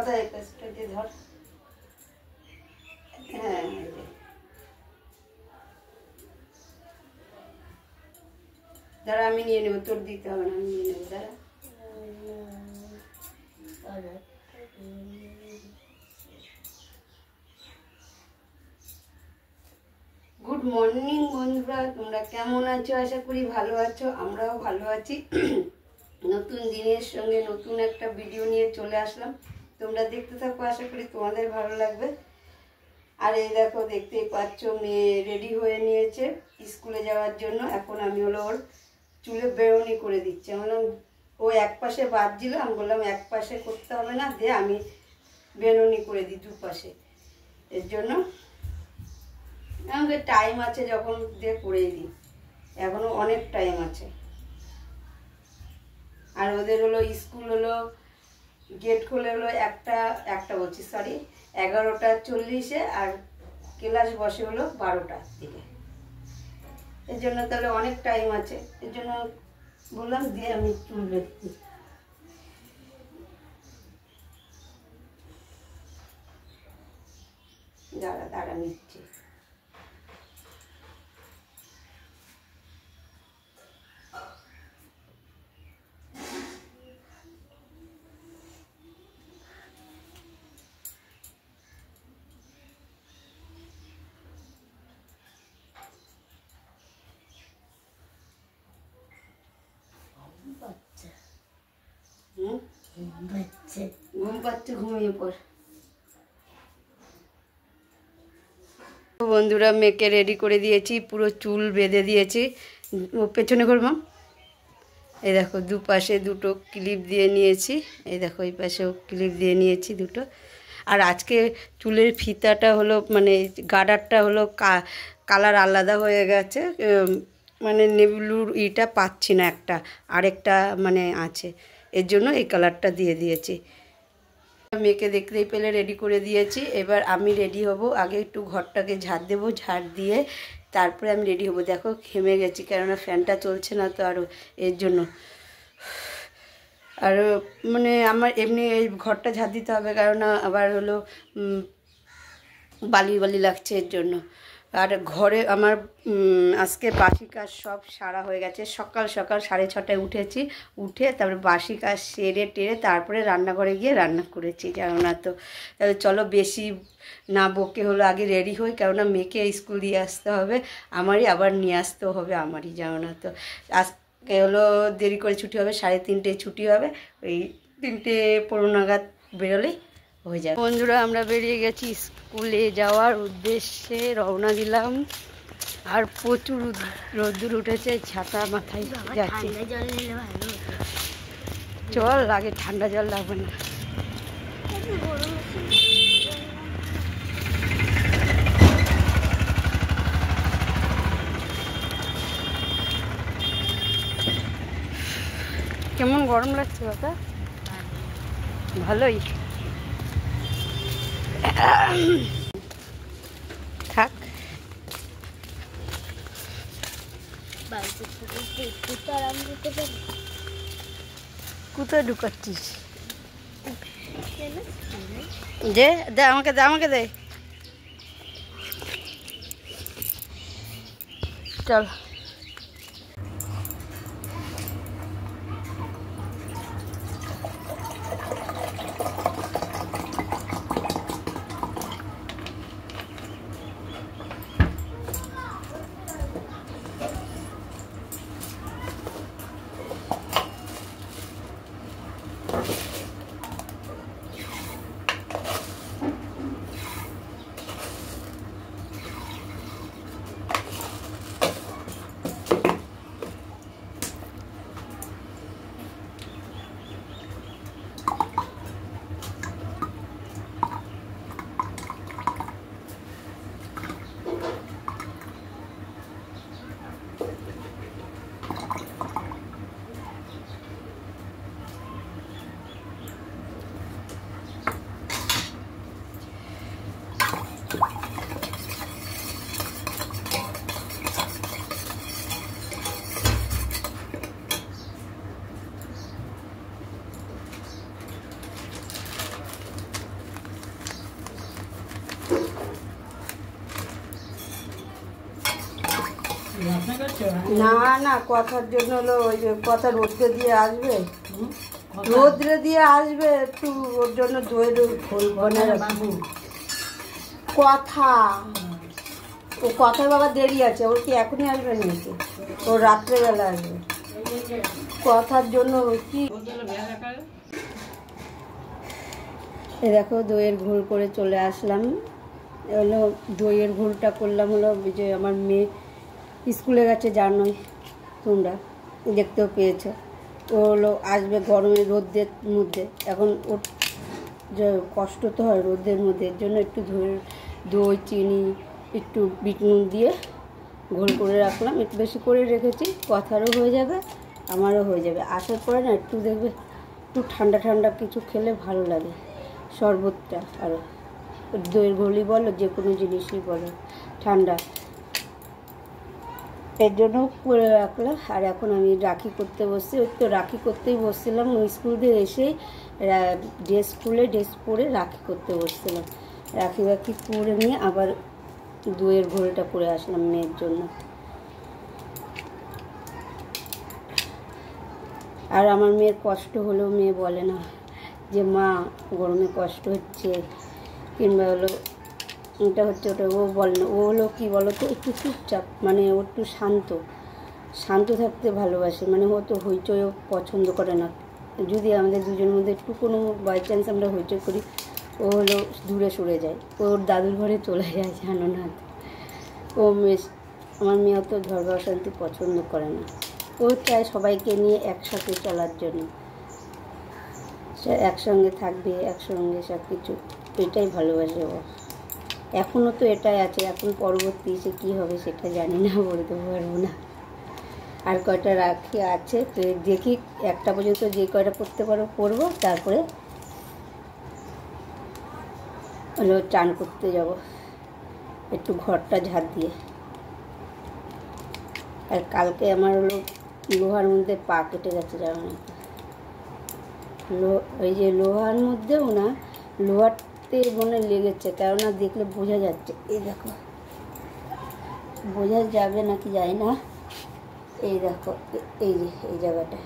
কথা এই পাশটা দিয়ে ধর। হ্যাঁ দাঁড়া আমি নিয়ে নেবো, তোর দিতে হবে না, আমি নিয়ে নেবো, দাঁড়া। গুড মর্নিং বন্ধুরা, তোমরা কেমন আছো? আশা করি ভালো আছো, আমরাও ভালো আছি। নতুন দিনের সঙ্গে নতুন একটা ভিডিও নিয়ে চলে আসলাম, তোমরা দেখতে থাকো, আশা করি তোমাদের ভালো লাগবে। আর এই দেখো, দেখতেই পাচ্ছ মেয়ে রেডি হয়ে নিয়েছে স্কুলে যাওয়ার জন্য। এখন আমি হলো ওর চুলে বেরোনি করে দিচ্ছি। আমি বললাম ও এক পাশে বাঁধছিল, আমি বললাম এক পাশে করতে হবে না, দিয়ে আমি বেরোনি করে দিই দুপাশে। এর জন্য আমাকে টাইম আছে, যখন দিয়ে করেই দিই, এখনো অনেক টাইম আছে। আর ওদের হলো স্কুল হলো গেট খুলে হলো একটা বলছি সরি 11:40-এ, আর ক্লাস বসে হলো 12টার দিকে। এর জন্য তাহলে অনেক টাইম আছে, এর জন্য বললাম দিয়ে আমি চুল বেঁধেছি। দাঁড়া নিচ্ছি। ঘুম পাচ্ছে, ঘুমিয়ে পড়। বন্ধুরা মেয়েকে রেডি করে দিয়েছি, পুরো চুল বেঁধে দিয়েছি। পেছনে করবাম, এই দেখো দুপাশে দুটো ক্লিপ দিয়ে নিয়েছি, এই দেখো এই পাশেও ক্লিপ দিয়ে নিয়েছি দুটো। আর আজকে চুলের ফিতাটা হলো মানে গার্ডারটা হলো কালার আলাদা হয়ে গেছে, মানে নেভি-ব্লুর ইটা পাচ্ছি না, আরেকটা মানে আছে, এর জন্য এই কালারটা দিয়ে দিয়েছি। মেয়েকে দেখতেই পেলে রেডি করে দিয়েছি। এবার আমি রেডি হব, আগে একটু ঘরটাকে ঝাড় দেবো, ঝাড় দিয়ে তারপরে আমি রেডি হব। দেখো ঘেমে গেছি, কেননা ফ্যানটা চলছে না তো, আরও এর জন্য। আর মানে আমার এমনি এই ঘরটা ঝাড় দিতে হবে, কেননা আবার হলো বালি বালি লাগছে, এর জন্য। আর ঘরে আমার আজকে বাসি কাজ সব সারা হয়ে গেছে। সকাল 6:30টায় উঠেছি, উঠে তারপরে বাসি কাজ সেরে টেরে তারপরে রান্নাঘরে গিয়ে রান্না করেছি, জানো না তো। তাহলে চলো বেশি না বকে হলো আগে রেডি হই, কেননা মেয়েকে স্কুল দিয়ে আসতে হবে আমারই, আবার নিয়ে আসতেও হবে আমারই, জানো না তো। আজকে হলো দেরি করে ছুটি হবে, 3:30টায় ছুটি হবে, ওই 3:15 নাগাদ বেরোলেই হয়ে যাবে। বন্ধুরা আমরা বেরিয়ে গেছি স্কুলে যাওয়ার উদ্দেশ্যে, রওনা দিলাম। আর প্রচুর রোদ্দুর উঠেছে, ছাতা মাথায় যাচ্ছে। চল, লাগে ঠান্ডা জল লাগবে না। কেমন গরম লাগছে কথা? ভালোই থাক। কোথায় ঢুকাচ্ছিস? যে দে আমাকে, দে চল। না না, কথার জন্য হলো ওই যে কথা রোদ্রে দিয়ে আসবে, রোদ্রে দিয়ে আসবে একটু, ওর জন্য দইয়ের ঘোল বানায় কথা। ও কথার বাবা দেরি আছে, ওর কি এখনই আসবে নাকি? ও রাত্রেবেলা আসবে। কথার জন্য কি এ দেখো দইয়ের ঘোল করে চলে আসলাম। হলো দইয়ের ঘোলটা করলাম হলো যে আমার মেয়ে স্কুলে গেছে, জানোই তোমরা, দেখতেও পেয়েছো। ও হলো আসবে গরমে রোদের মধ্যে, এখন ওর যে কষ্ট তো হয় রোদের মধ্যে, এর জন্য একটু দই চিনি একটু বিট নুন দিয়ে ঘোল করে রাখলাম, একটু বেশি করে রেখেছি, কথারও হয়ে যাবে আমারও হয়ে যাবে। আসার পরে না একটু দেখবে একটু ঠান্ডা ঠান্ডা কিছু খেলে ভালো লাগে, শরবতটা আরও, দইয়ের ঘোলই বলো যে কোনো জিনিসই বলো ঠান্ডা, এর জন্য করে রাখলাম। আর এখন আমি রাখি করতে বসছি, ওই তো রাখি করতেই বসছিলাম, স্কুল দিয়ে এসেই ড্রেস খুলে ড্রেস পরে রাখি করতে বসছিলাম। রাখি করে নিয়ে আবার দইয়ের ঘোলটা করে আসলাম মেয়ের জন্য। আর আমার মেয়ের কষ্ট হলেও মেয়ে বলে না যে মা গরমে কষ্ট হচ্ছে, কিংবা হলো এটা হচ্ছে ওটা, ও বলে না। ও হলো কী বলো তো, একটু চুপচাপ, মানে ও একটু শান্ত থাকতে ভালোবাসে, মানে ও তো হইচইও পছন্দ করে না। যদি আমাদের দুজনের মধ্যে একটু কোনো বাই চান্স আমরা হইচই করি, ও হলো দূরে সরে যায়, ওর দাদুর ঘরে চলে যায়, জানো না। ও আমার মেয়ে অত ঝগড়া অশান্তি পছন্দ করে না, ও চায় সবাইকে নিয়ে একসাথে চলার জন্য, সে একসঙ্গে থাকবে, একসঙ্গে সব কিছু, এটাই ভালোবাসে ও। এখনও তো এটাই আছে, এখন পরবর্তী সে কী হবে সেটা জানি না, বলতে পারবো না। আর কয়টা রাখি আছে তো দেখি, একটা পর্যন্ত যে কয়টা পড়তে পারো পরবো, তারপরে হলো চান করতে যাব একটু ঘরটা ঝাড় দিয়ে। আর কালকে আমার হলো লোহার মধ্যে পা কেটে গেছে, জানো না, ওই যে লোহার মধ্যেও না, লোহারতে মনে লেগেছে, কেননা দেখলে বোঝা যাচ্ছে, এই দেখো, বোঝা যাবে নাকি যায় না, এই দেখো এই যে এই জায়গাটা।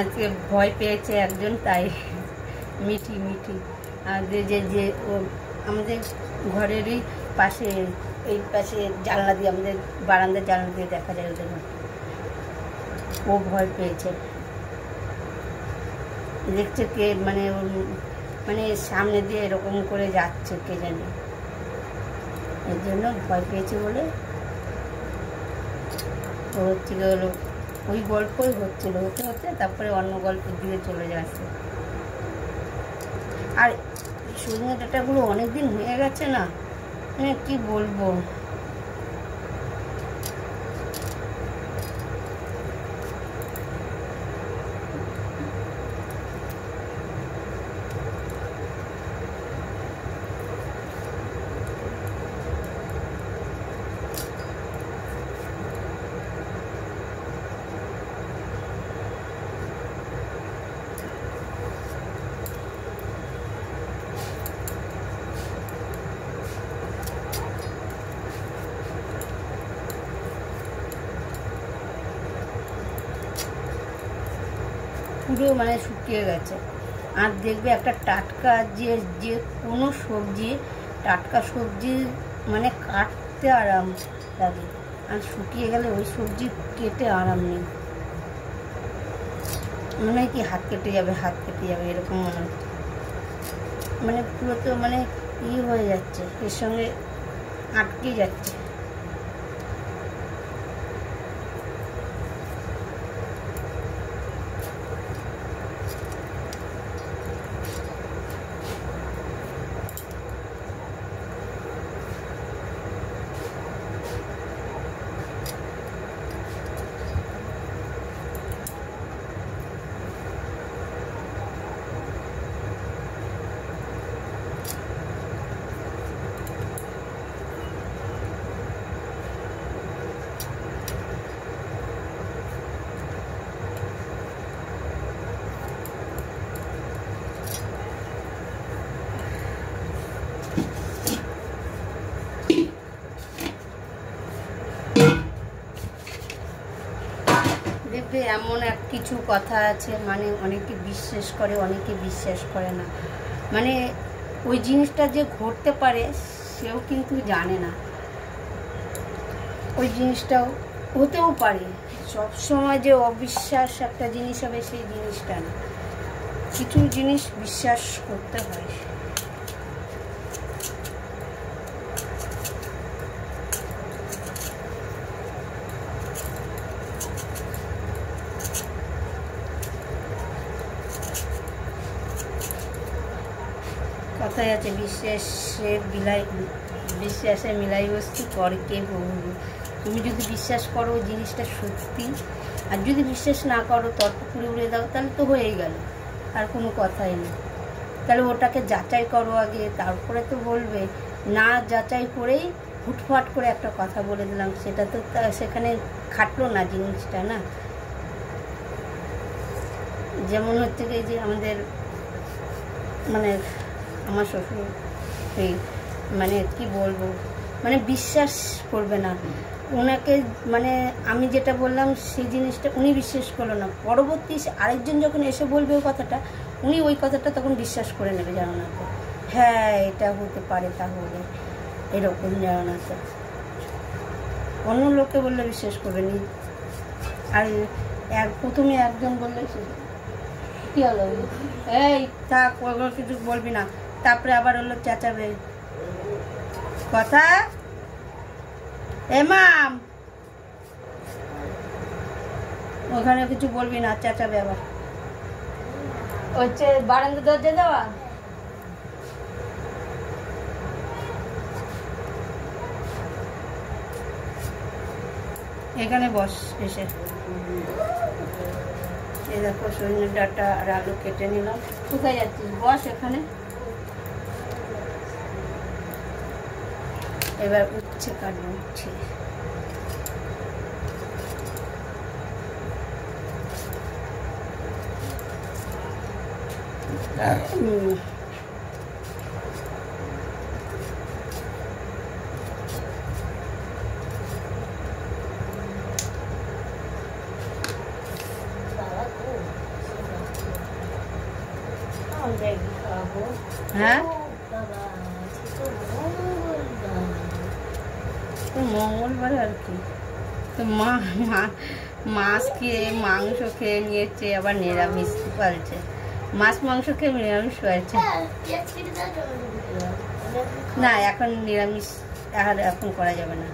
আজকে ভয় পেয়েছে একজন, তাই মিঠি আর যে আমাদের ঘরেরই পাশে, এই পাশে জানলা দিয়ে, আমাদের বারান্দার জানলা দিয়ে দেখা যায় ওদের, ও ভয় পেয়েছে, দেখছে কে মানে সামনে দিয়ে এরকম করে যাচ্ছে কে জানে, এর জন্য ভয় পেয়েছে বলে ও হচ্ছে হলো ওই গল্পই হচ্ছিল, হতে তারপরে অন্য গল্পের দিকে চলে যাচ্ছে। আর সজনে ডাঁটাগুলো অনেক দিন হয়ে গেছে না, কি বলবো, পুরো মানে শুকিয়ে গেছে। আর দেখবে একটা টাটকা যে কোনো সবজি, টাটকা সবজি মানে কাটতে আরাম লাগে, আর শুকিয়ে গেলে ওই সবজি কেটে আরাম নেই। মনে হয় কি হাত কেটে যাবে এরকম মনে হচ্ছে। মানে পুরো তো মানে হয়ে যাচ্ছে, এর সঙ্গে আটকে যাচ্ছে। দেখবে এমন এক কিছু কথা আছে, মানে অনেকে বিশ্বাস করে, অনেকে বিশ্বাস করে না। মানে ওই জিনিসটা যে ঘটতে পারে সেও কিন্তু জানে না, ওই জিনিসটাও হতেও পারে। সবসময় যে অবিশ্বাস একটা জিনিস হবে সেই জিনিসটা না, কিছু জিনিস বিশ্বাস করতে হয়। কথায় আছে বিশ্বাসে মিলাই বস্তু পরকে বহু। তুমি যদি বিশ্বাস করো জিনিসটা সত্যি, আর যদি বিশ্বাস না করো তর্ক করে উড়ে দাও, তাহলে তো হয়েই গেল, আর কোনো কথাই নেই। তাহলে ওটাকে যাচাই করো আগে, তারপরে তো বলবে। না যাচাই করেই হুটফাট করে একটা কথা বলে দিলাম, সেটা তো সেখানে খাটলো না জিনিসটা না। যেমন হচ্ছে কি যে আমাদের মানে আমার শ্বশুর মানে কি বলবো, মানে বিশ্বাস করবে না ওনাকে, মানে আমি যেটা বললাম সেই জিনিসটা উনি বিশ্বাস করলো না। পরবর্তী আরেকজন যখন এসে বলবে ওই কথাটা, উনি ওই কথাটা তখন বিশ্বাস করে নেবে, জানো না তো। হ্যাঁ এটা হতে পারে, তাহলে এরকম, জানো না তো। অন্য লোককে বললে বিশ্বাস করবে নি, আর প্রথমে একজন বললে কি হলো, এই থাক ওগুলো কিছু বলবি না, তারপরে আবার হলো চেঁচাবে কথা। মাম ওখানে কিছু বলবি না, চেঁচাবে আবার। হচ্ছে বারান্দা দরজা দেওয়া, এখানে বস এসে। এই দেখো সজনের ডাঁটা আর আলু কেটে নিলাম। কোথায় যাচ্ছিস? বস এখানে। এবার উচ্ছে কাটবো, উচ্ছে। হ্যাঁ মঙ্গলবারে আর কি, তো মাছ খেয়ে মাংস খেয়ে নিয়েছে, আবার নিরামিষ পালছে। মাছ মাংস খেয়ে নিরামিষ হয়েছে না, এখন নিরামিষ আর এখন করা যাবে না।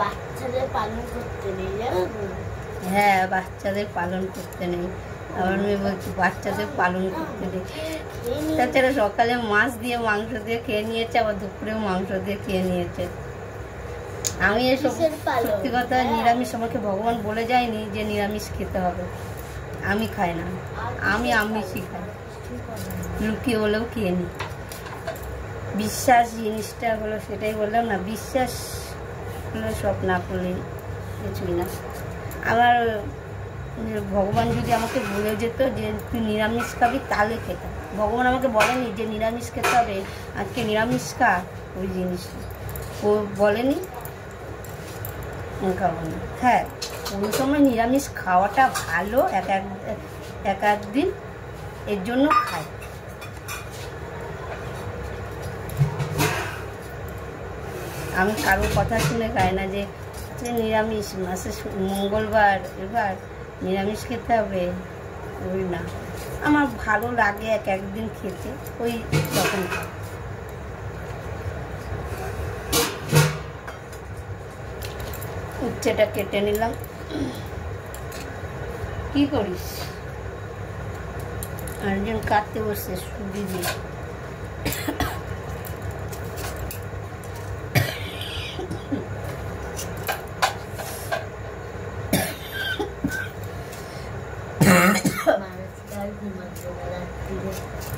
বাচ্চাদের পালন করতে নেই, জানো? হ্যাঁ বাচ্চাদের পালন করতে নেই, আবার আমি বলছি বাচ্চাদের পালন করতে নেই। তাছাড়া সকালে মাছ দিয়ে মাংস দিয়ে খেয়ে নিয়েছে, আবার দুপুরেও মাংস দিয়ে খেয়ে নিয়েছে। আমি এসব সত্যি কথা, নিরামিষ আমাকে ভগবান বলে যায়নি যে নিরামিষ খেতে হবে, আমি খাই না, আমি আমিষই খাই, লুকিয়ে হলেও খেয়ে নিই। বিশ্বাস জিনিসটা হলো, সেটাই বললাম না, বিশ্বাস হলে সব না করলে কিছুই না। আবার ভগবান যদি আমাকে বলে যেত যে তুই নিরামিষ খাবি, তাহলে খেতাম। ভগবান আমাকে বলেনি যে নিরামিষ খেতে হবে, আজকে নিরামিষ খা, ওই জিনিসটা ও বলেনি। খাবো না। হ্যাঁ, কোনো সময় নিরামিষ খাওয়াটা ভালো, এক দিন এর জন্য খাই। আমি কারোর কথা শুনে খাই না যে নিরামিষ মাসে মঙ্গলবার এবার নিরামিষ খেতে হবে, ওই না। আমার ভালো লাগে একদিন খেতে, ওই তখন খাই। উচ্ছেটা কেটে নিলাম। কি করিস? আরেকজন কাটতে বসছে সুজি দিয়ে।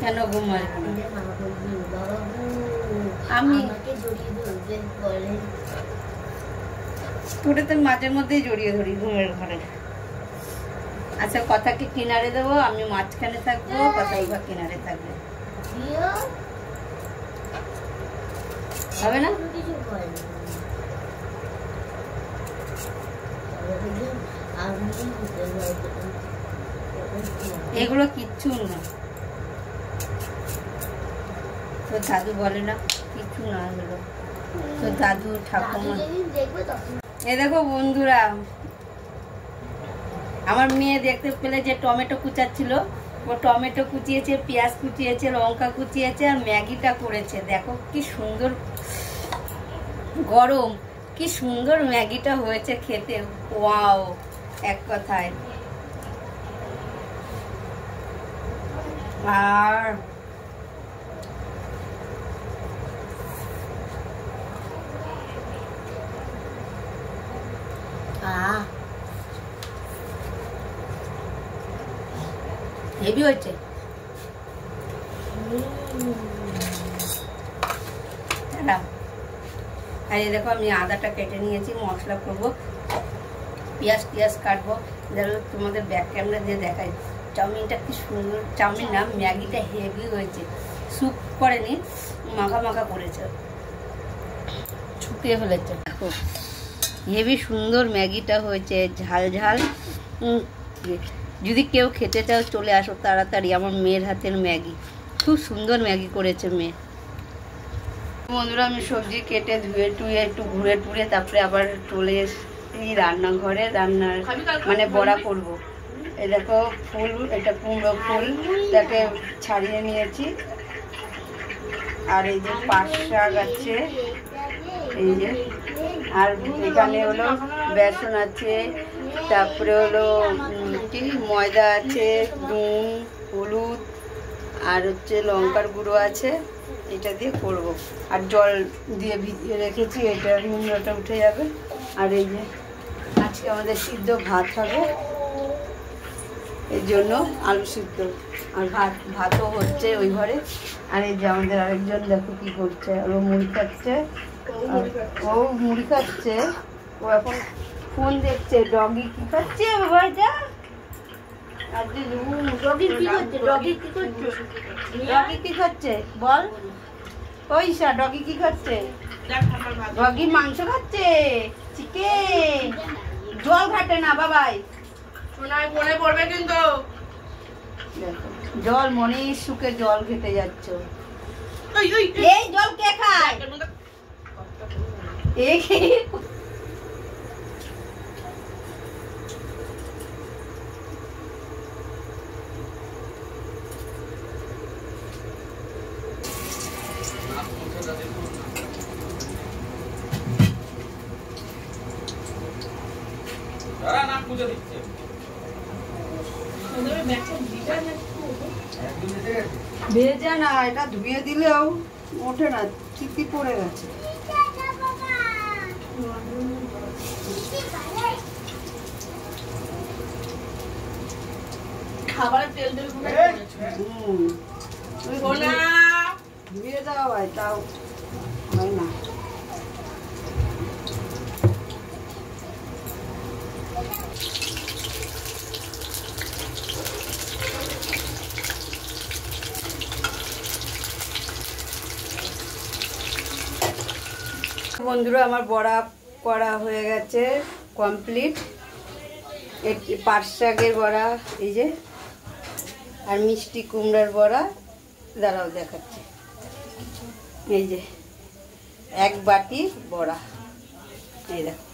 কেন ঘুমাই? আমি তোরে তো মাঝে মধ্যেই জড়িয়ে ধরি ঘুমের ঘরে। আচ্ছা, কথা কি কিনারে দেবো? আমি মাঝখানে থাকবো, কথা ওই কিনারে থাকবে, হবে না? এগুলো কিচ্ছু না, তোর দাদু বলে না কিচ্ছু না এগুলো, তোর দাদু ঠাকুমা। এ দেখো বন্ধুরা, আমার মেয়ে দেখতে পেলে যে টমেটো কুচাচ্ছিল, ও টমেটো কুচিয়েছে, পেঁয়াজ কুচিয়েছে, লঙ্কা কুচিয়েছে, আর ম্যাগিটা করেছে। দেখো কি সুন্দর গরম, কি সুন্দর ম্যাগিটা হয়েছে খেতে। ওয়াও, এক কথায়। আর হেভি হয়েছে। আর এই দেখো, আমি আদাটা কেটে নিয়েছি, মশলা করবো, পেঁয়াজ কাটবো। যেন তোমাদের ব্যাক ক্যামেরা দিয়ে দেখাই। চাউমিনটা কি সুন্দর, চাউমিন না ম্যাগিটা হেভি হয়েছে, স্যুপ করেনি, মাখা মাখা করেছে, শুকিয়ে ফেলেছে। দেখো হেভি সুন্দর ম্যাগিটা হয়েছে, ঝাল ঝাল। যদি কেউ খেতে চাও চলে আসো তাড়াতাড়ি, আমার মেয়ের হাতের ম্যাগি, খুব সুন্দর ম্যাগি করেছে মেয়ে। বন্ধুরা, আমি সবজি কেটে ধুয়ে টুয়ে একটু ঘুরে টুরে তারপরে আবার চলে এসেছি রান্নাঘরে, রান্নার মানে বড়া করব। এই দেখো ফুল, এটা কুমড়ো ফুল, তাকে ছাড়িয়ে নিয়েছি। আর এই যে পাট শাক আছে, এই যে, আর এখানে হলো বেসন আছে, তারপরে হলো কি ময়দা আছে, নুন, হলুদ, আর হচ্ছে লঙ্কার গুঁড়ো আছে, এটা দিয়ে করব। আর জল দিয়ে ভিজিয়ে রেখেছি, এটা নুনটা উঠে যাবে। আর এই যে আজকে আমাদের সিদ্ধ ভাত হবে, এর জন্য আলু সিদ্ধ, আর ভাতও হচ্ছে ওই ঘরে। আর এই যে আমাদের আরেকজন দেখো কি করছে, ও মুড়ি খাচ্ছে, ও এখন ফোন দেখছে। ডগি কি খাচ্ছে বাবা? এটা ডগি কি খাচ্ছে বল? ওইসা ডগি কি খাচ্ছে? ডগি মাংস খাচ্ছে, চিকেন। জল ঘাটে না বাবাই, মনে পড়বে কিন্তু। জল মনির সুখে জল ঘেটে যাচ্ছ। এই জল কে খায়? ভেজা না, এটা ধুয়ে দিলেও ওঠে না, চিপি পড়ে গেছে। খাবারের তেল তেল ধুয়ে দেওয়া হয়, তাও হয় না। বন্ধুরা, আমার বড়া করা হয়ে গেছে কমপ্লিট। পাট শাকের বড়া এই যে, আর মিষ্টি কুমড়ার বড়া দাঁড়াও দেখাচ্ছি। এই যে 1 বাটি বড়া, এই দেখো